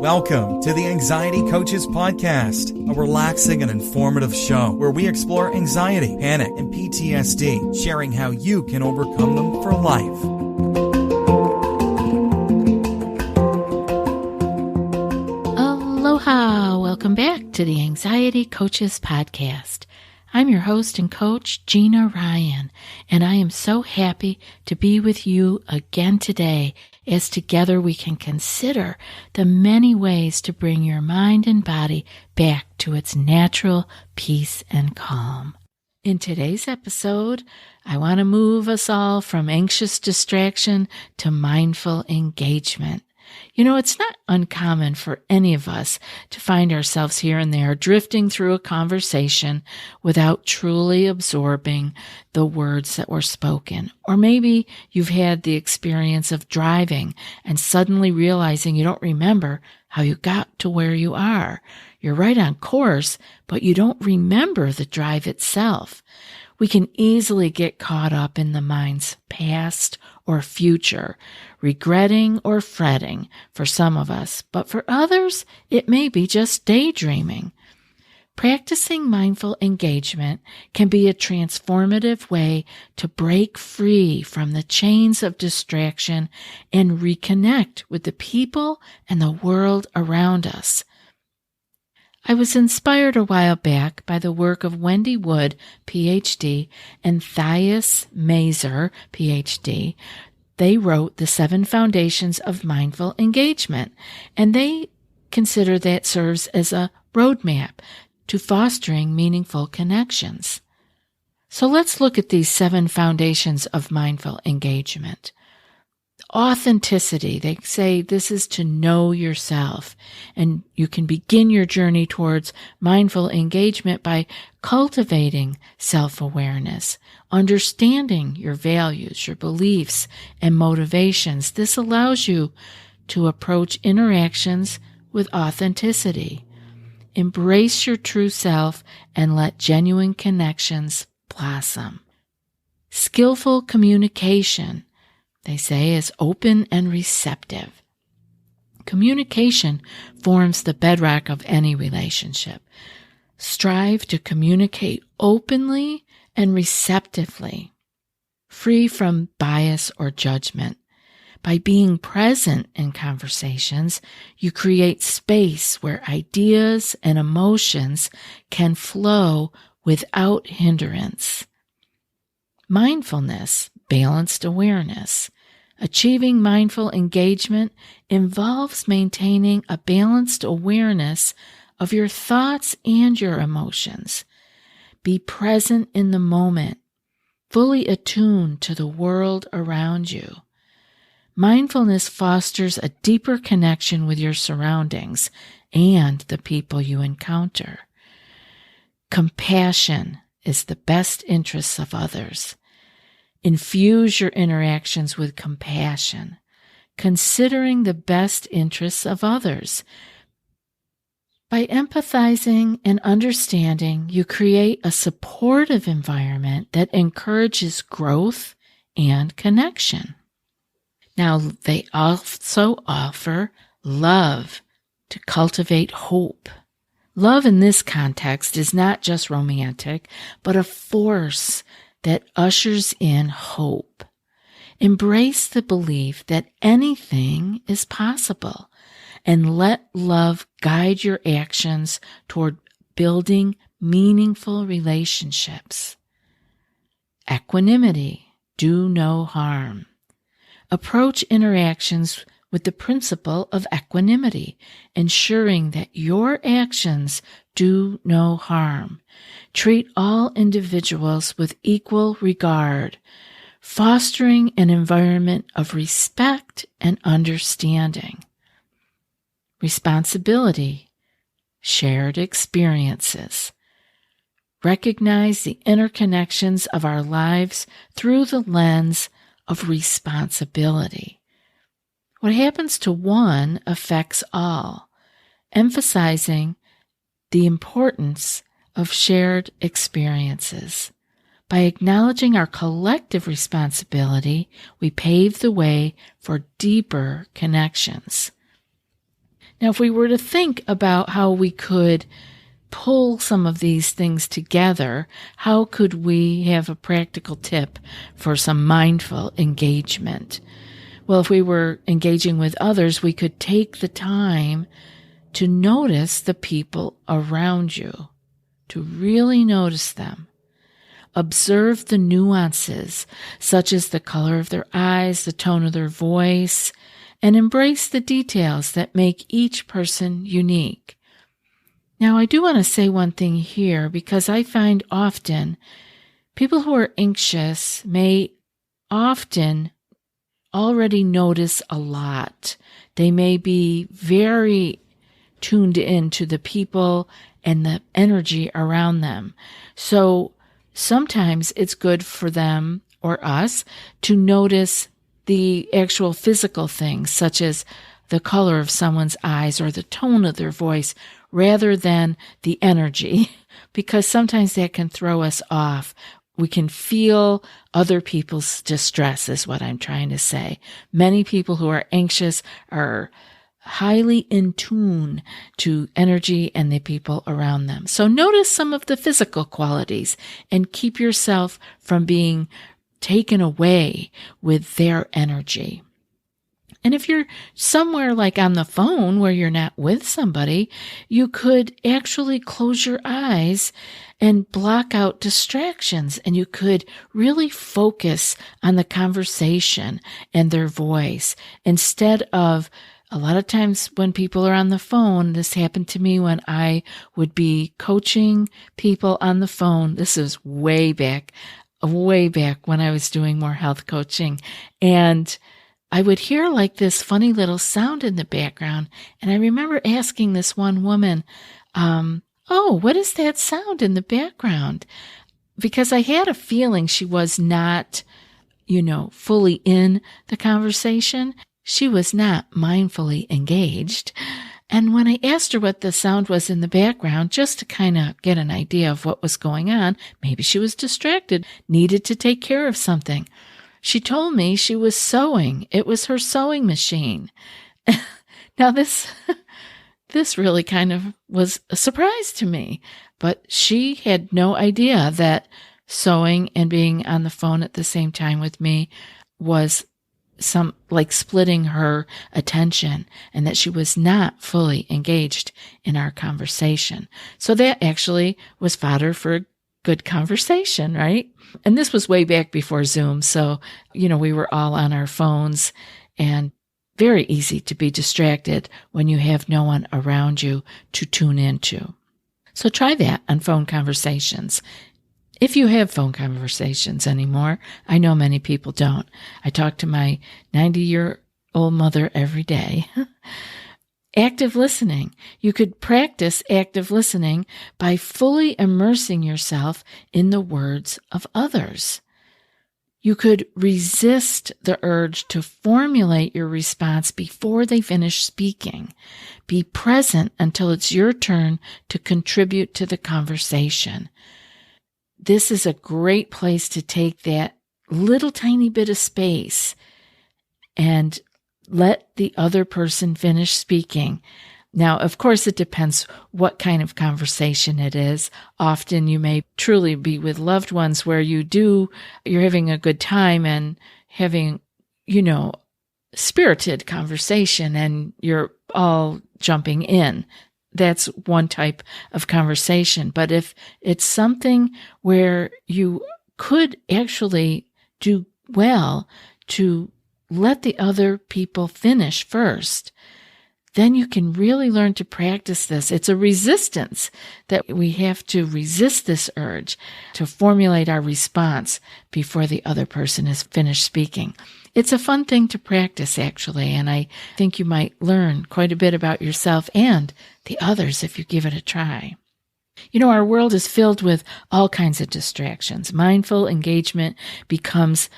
Welcome to the Anxiety Coaches Podcast, a relaxing and informative show where we explore anxiety, panic, and PTSD, sharing how you can overcome them for life. Aloha! Welcome back to the Anxiety Coaches Podcast. I'm your host and coach, Gina Ryan, and I am so happy to be with you again today as together we can consider the many ways to bring your mind and body back to its natural peace and calm. In today's episode, I want to move us all from anxious distraction to mindful engagement. You know, it's not uncommon for any of us to find ourselves here and there drifting through a conversation without truly absorbing the words that were spoken. Or maybe you've had the experience of driving and suddenly realizing you don't remember how you got to where you are. You're right on course, but you don't remember the drive itself. We can easily get caught up in the mind's past or future, regretting or fretting for some of us, but for others, it may be just daydreaming. Practicing mindful engagement can be a transformative way to break free from the chains of distraction and reconnect with the people and the world around us. I was inspired a while back by the work of Wendy Wood, Ph.D., and Thais Mazer, Ph.D. They wrote The 7 Foundations of Mindful Engagement, and they consider that serves as a roadmap to fostering meaningful connections. So let's look at these 7 foundations of mindful engagement. Authenticity. They say this is to know yourself, and you can begin your journey towards mindful engagement by cultivating self-awareness, understanding your values, your beliefs, and motivations. This allows you to approach interactions with authenticity. Embrace your true self and let genuine connections blossom. Skillful communication. They say, is open and receptive. Communication forms the bedrock of any relationship. Strive to communicate openly and receptively, free from bias or judgment. By being present in conversations, you create space where ideas and emotions can flow without hindrance. Mindfulness, balanced awareness. Achieving mindful engagement involves maintaining a balanced awareness of your thoughts and your emotions. Be present in the moment, fully attuned to the world around you. Mindfulness fosters a deeper connection with your surroundings and the people you encounter. Compassion is the best interests of others. Infuse your interactions with compassion, considering the best interests of others. By empathizing and understanding, you create a supportive environment that encourages growth and connection. Now, they also offer love to cultivate hope. Love in this context is not just romantic, but a force that ushers in hope. Embrace the belief that anything is possible and let love guide your actions toward building meaningful relationships. Equanimity, do no harm. Approach interactions with the principle of equanimity, ensuring that your actions do no harm. Treat all individuals with equal regard, fostering an environment of respect and understanding. Responsibility, shared experiences. Recognize the interconnections of our lives through the lens of responsibility. What happens to one affects all, emphasizing the importance of shared experiences. By acknowledging our collective responsibility, we pave the way for deeper connections. Now, if we were to think about how we could pull some of these things together, how could we have a practical tip for some mindful engagement? Well, if we were engaging with others, we could take the time to notice the people around you, to really notice them. Observe the nuances, such as the color of their eyes, the tone of their voice, and embrace the details that make each person unique. Now, I do want to say one thing here, because I find often people who are anxious may often already notice a lot. They may be very tuned in to the people and the energy around them. So sometimes it's good for them or us to notice the actual physical things, such as the color of someone's eyes or the tone of their voice, rather than the energy, because sometimes that can throw us off. We can feel other people's distress, is what I'm trying to say. Many people who are anxious are highly in tune to energy and the people around them. So notice some of the physical qualities and keep yourself from being taken away with their energy. And if you're somewhere like on the phone where you're not with somebody, you could actually close your eyes and block out distractions, and you could really focus on the conversation and their voice instead of a lot of times when people are on the phone. This happened to me when I would be coaching people on the phone. This is way back when I was doing more health coaching. And I would hear like this funny little sound in the background. And I remember asking this one woman, oh, what is that sound in the background? Because I had a feeling she was not, fully in the conversation. She was not mindfully engaged. And when I asked her what the sound was in the background, just to kind of get an idea of what was going on, maybe she was distracted, needed to take care of something. She told me she was sewing. It was her sewing machine. Now this really kind of was a surprise to me, but she had no idea that sewing and being on the phone at the same time with me was some like splitting her attention, and that she was not fully engaged in our conversation. So that actually was fodder for a good conversation, right? And this was way back before Zoom. So, we were all on our phones, and very easy to be distracted when you have no one around you to tune into. So try that on phone conversations. If you have phone conversations anymore, I know many people don't. I talk to my 90-year-old mother every day. Active listening. You could practice active listening by fully immersing yourself in the words of others. You could resist the urge to formulate your response before they finish speaking. Be present until it's your turn to contribute to the conversation. This is a great place to take that little tiny bit of space and let the other person finish speaking. Now, of course, it depends what kind of conversation it is. Often you may truly be with loved ones where you're having a good time and having, spirited conversation, and you're all jumping in. That's one type of conversation. But if it's something where you could actually do well to let the other people finish first, then you can really learn to practice this. It's a resistance that we have to resist this urge to formulate our response before the other person is finished speaking. It's a fun thing to practice, actually, and I think you might learn quite a bit about yourself and the others if you give it a try. Our world is filled with all kinds of distractions. Mindful engagement becomes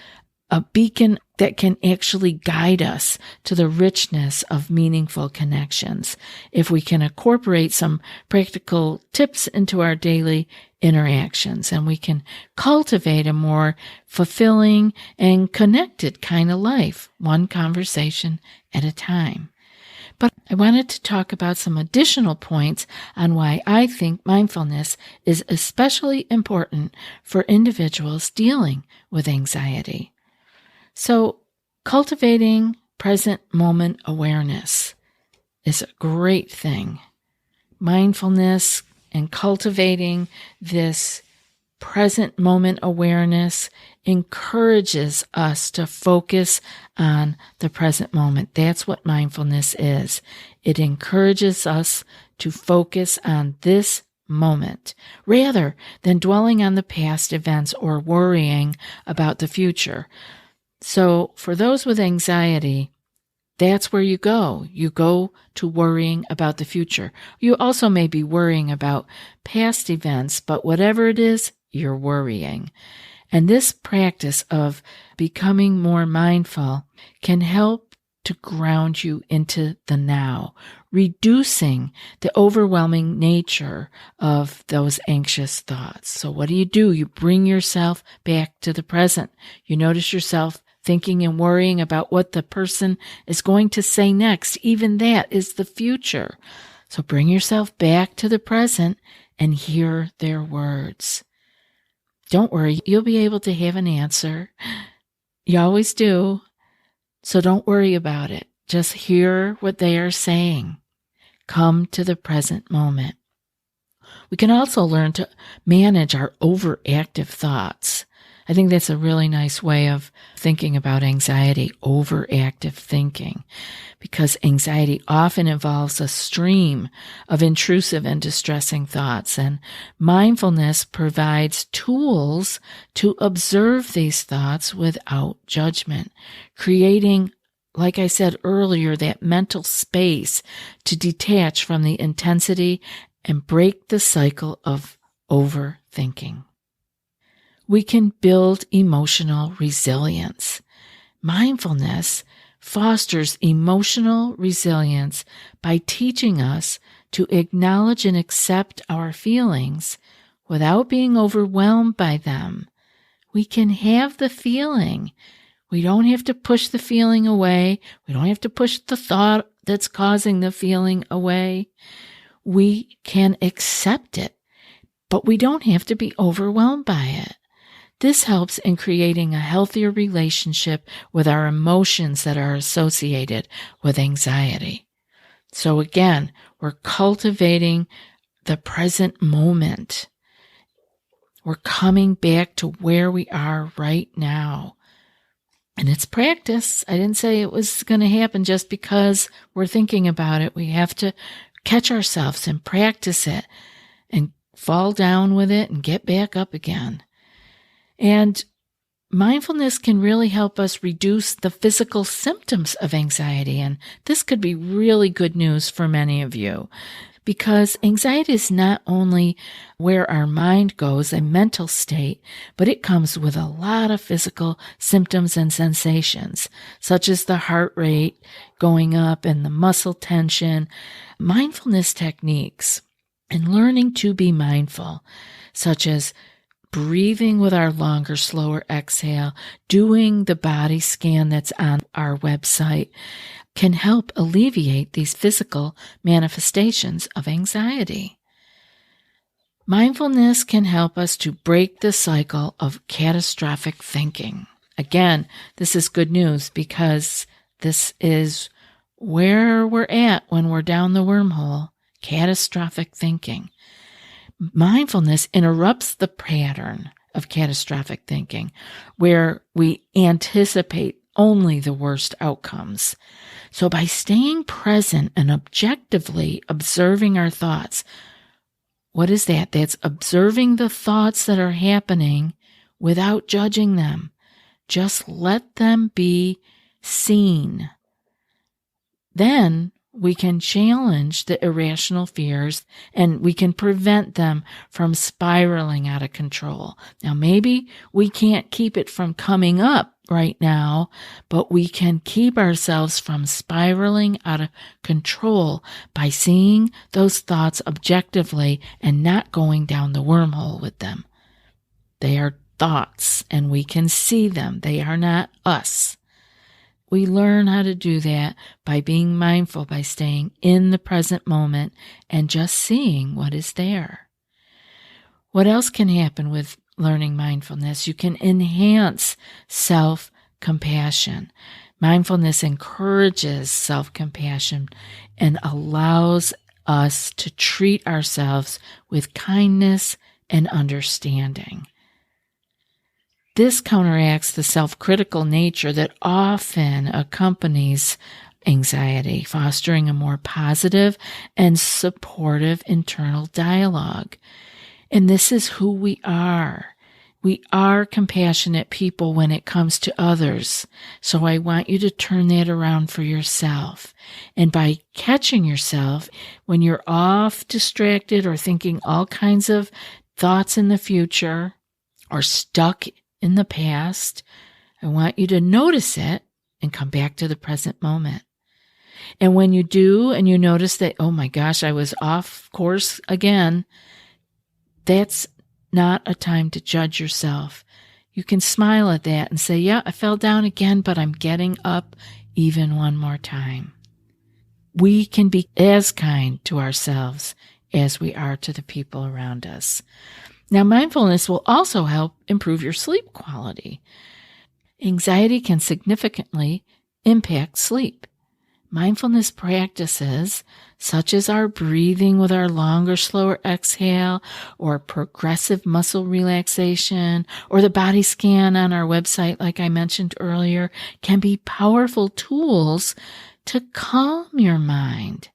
a beacon that can actually guide us to the richness of meaningful connections if we can incorporate some practical tips into our daily interactions, and we can cultivate a more fulfilling and connected kind of life, one conversation at a time. But I wanted to talk about some additional points on why I think mindfulness is especially important for individuals dealing with anxiety. So, cultivating present moment awareness is a great thing. Mindfulness and cultivating this present moment awareness encourages us to focus on the present moment. That's what mindfulness is. It encourages us to focus on this moment rather than dwelling on the past events or worrying about the future. So for those with anxiety, that's where you go. You go to worrying about the future. You also may be worrying about past events, but whatever it is, you're worrying. And this practice of becoming more mindful can help to ground you into the now, reducing the overwhelming nature of those anxious thoughts. So what do? You bring yourself back to the present. You notice yourself thinking and worrying about what the person is going to say next. Even that is the future. So bring yourself back to the present and hear their words. Don't worry, you'll be able to have an answer. You always do. So don't worry about it. Just hear what they are saying. Come to the present moment. We can also learn to manage our overactive thoughts. I think that's a really nice way of thinking about anxiety, overactive thinking, because anxiety often involves a stream of intrusive and distressing thoughts, and mindfulness provides tools to observe these thoughts without judgment, creating, like I said earlier, that mental space to detach from the intensity and break the cycle of overthinking. We can build emotional resilience. Mindfulness fosters emotional resilience by teaching us to acknowledge and accept our feelings without being overwhelmed by them. We can have the feeling. We don't have to push the feeling away. We don't have to push the thought that's causing the feeling away. We can accept it, but we don't have to be overwhelmed by it. This helps in creating a healthier relationship with our emotions that are associated with anxiety. So again, we're cultivating the present moment. We're coming back to where we are right now. And it's practice. I didn't say it was going to happen just because we're thinking about it. We have to catch ourselves and practice it and fall down with it and get back up again. And mindfulness can really help us reduce the physical symptoms of anxiety. And this could be really good news for many of you, because anxiety is not only where our mind goes, a mental state, but it comes with a lot of physical symptoms and sensations, such as the heart rate going up and the muscle tension. Mindfulness techniques and learning to be mindful, such as breathing with our longer, slower exhale, doing the body scan that's on our website, can help alleviate these physical manifestations of anxiety. Mindfulness can help us to break the cycle of catastrophic thinking. Again, this is good news because this is where we're at when we're down the wormhole, catastrophic thinking. Mindfulness interrupts the pattern of catastrophic thinking, where we anticipate only the worst outcomes. So by staying present and objectively observing our thoughts, what is that? That's observing the thoughts that are happening without judging them. Just let them be seen. Then we can challenge the irrational fears and we can prevent them from spiraling out of control. Now, maybe we can't keep it from coming up right now, but we can keep ourselves from spiraling out of control by seeing those thoughts objectively and not going down the wormhole with them. They are thoughts and we can see them. They are not us. we learn how to do that by being mindful, by staying in the present moment and just seeing what is there. What else can happen with learning mindfulness? You can enhance self-compassion. Mindfulness encourages self-compassion and allows us to treat ourselves with kindness and understanding. This counteracts the self-critical nature that often accompanies anxiety, fostering a more positive and supportive internal dialogue. And this is who we are. We are compassionate people when it comes to others. So I want you to turn that around for yourself. And by catching yourself when you're off distracted or thinking all kinds of thoughts in the future or stuck in the past, I want you to notice it and come back to the present moment. And when you do and you notice that, oh my gosh, I was off course again, that's not a time to judge yourself. You can smile at that and say, yeah, I fell down again, but I'm getting up even one more time. We can be as kind to ourselves as we are to the people around us. Now, mindfulness will also help improve your sleep quality. Anxiety can significantly impact sleep. Mindfulness practices, such as our breathing with our longer, slower exhale, or progressive muscle relaxation, or the body scan on our website, like I mentioned earlier, can be powerful tools to calm your mind.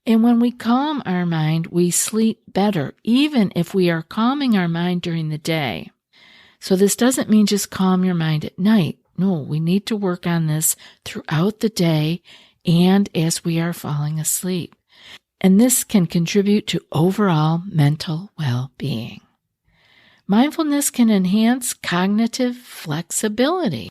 And when we calm our mind, we sleep better, even if we are calming our mind during the day. So this doesn't mean just calm your mind at night. No, we need to work on this throughout the day and as we are falling asleep. And this can contribute to overall mental well-being. Mindfulness can enhance cognitive flexibility.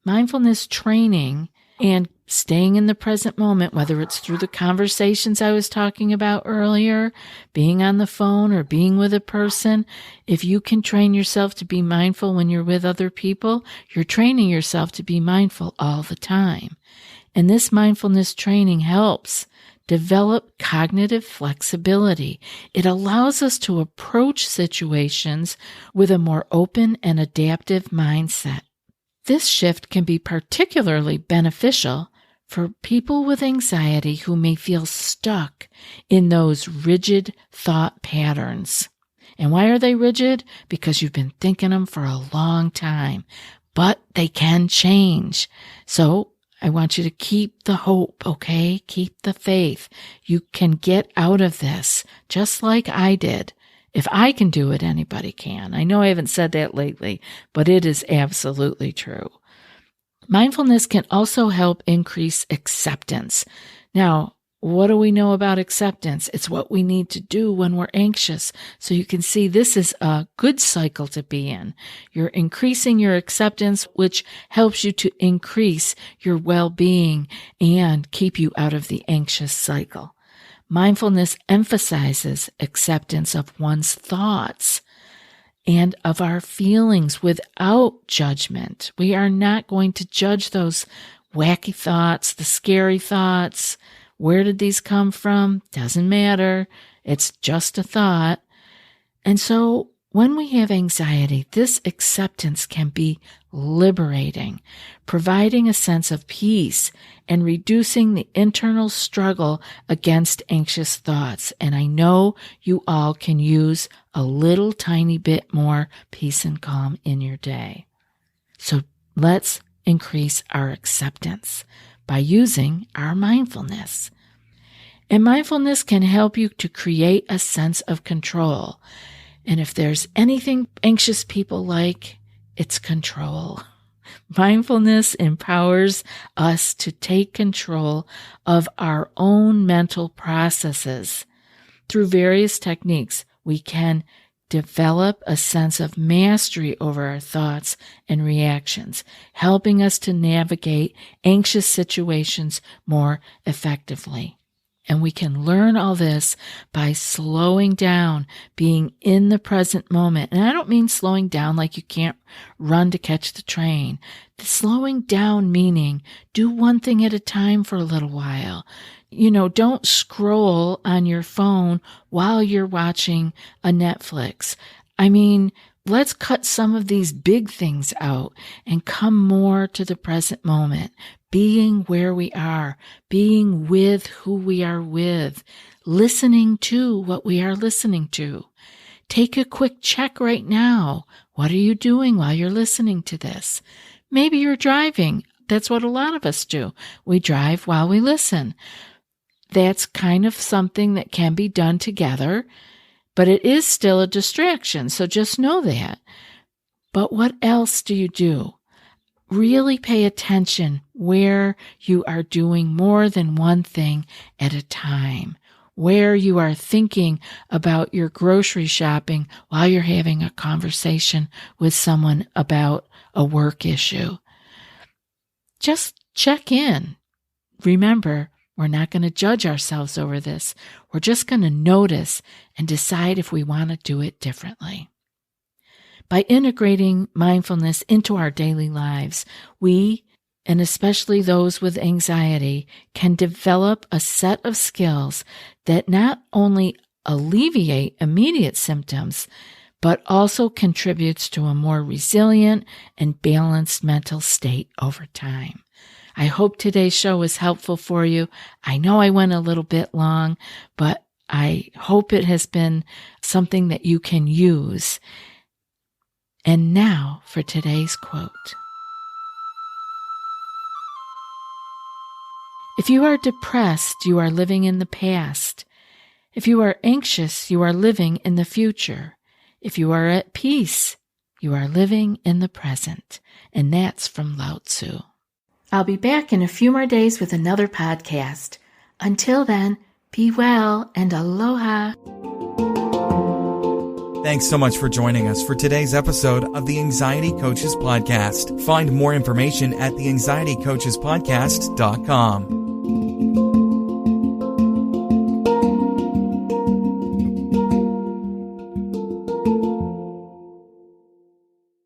Mindfulness training and staying in the present moment, whether it's through the conversations I was talking about earlier, being on the phone or being with a person, if you can train yourself to be mindful when you're with other people, you're training yourself to be mindful all the time. And this mindfulness training helps develop cognitive flexibility. It allows us to approach situations with a more open and adaptive mindset. This shift can be particularly beneficial for people with anxiety who may feel stuck in those rigid thought patterns. And why are they rigid? Because you've been thinking them for a long time, but they can change. So I want you to keep the hope, okay? Keep the faith. You can get out of this, just like I did. If I can do it, anybody can. I know I haven't said that lately, but it is absolutely true. Mindfulness can also help increase acceptance. Now, what do we know about acceptance? It's what we need to do when we're anxious. So you can see this is a good cycle to be in. You're increasing your acceptance, which helps you to increase your well-being and keep you out of the anxious cycle. Mindfulness emphasizes acceptance of one's thoughts and of our feelings without judgment. We are not going to judge those wacky thoughts, the scary thoughts. Where did these come from? Doesn't matter. It's just a thought. And so when we have anxiety, this acceptance can be liberating, providing a sense of peace and reducing the internal struggle against anxious thoughts. And I know you all can use a little tiny bit more peace and calm in your day. So let's increase our acceptance by using our mindfulness. And mindfulness can help you to create a sense of control. And if there's anything anxious people like, it's control. Mindfulness empowers us to take control of our own mental processes. Through various techniques, we can develop a sense of mastery over our thoughts and reactions, helping us to navigate anxious situations more effectively. And we can learn all this by slowing down, being in the present moment. And I don't mean slowing down like you can't run to catch the train. The slowing down meaning do one thing at a time for a little while. Don't scroll on your phone while you're watching a Netflix. Let's cut some of these big things out and come more to the present moment, being where we are, being with who we are with, listening to what we are listening to. Take a quick check right now. What are you doing while you're listening to this? Maybe you're driving. That's what a lot of us do. We drive while we listen. That's kind of something that can be done together, but it is still a distraction, so just know that. But what else do you do? Really pay attention where you are doing more than one thing at a time, where you are thinking about your grocery shopping while you're having a conversation with someone about a work issue. Just check in. Remember, we're not going to judge ourselves over this. We're just going to notice and decide if we want to do it differently. By integrating mindfulness into our daily lives, we, and especially those with anxiety, can develop a set of skills that not only alleviate immediate symptoms, but also contributes to a more resilient and balanced mental state over time. I hope today's show was helpful for you. I know I went a little bit long, but I hope it has been something that you can use. And now for today's quote. If you are depressed, you are living in the past. If you are anxious, you are living in the future. If you are at peace, you are living in the present. And that's from Lao Tzu. I'll be back in a few more days with another podcast. Until then, be well and aloha. Thanks so much for joining us for today's episode of the Anxiety Coaches Podcast. Find more information at theanxietycoachespodcast.com.